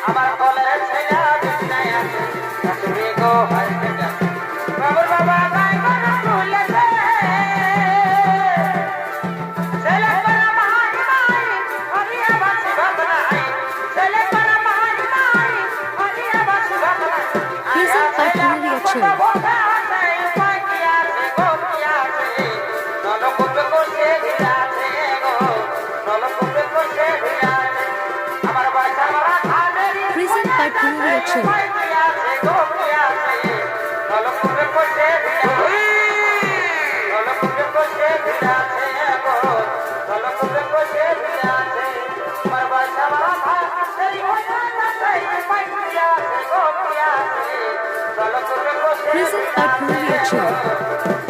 আমার কলের ছেলে বিছনায় আছে শাশুড়ি গো হারতে গেছে বাবুর বাবা গাই গরু তুলেছে ছেলে করা মাহারি মাই হরিয়া বাসি ভাবনাই ছেলে করা মাহারি মাই হরিয়া বাসি ভাবনাই Music by Community Action. Present by Community Action. Present by Community Action.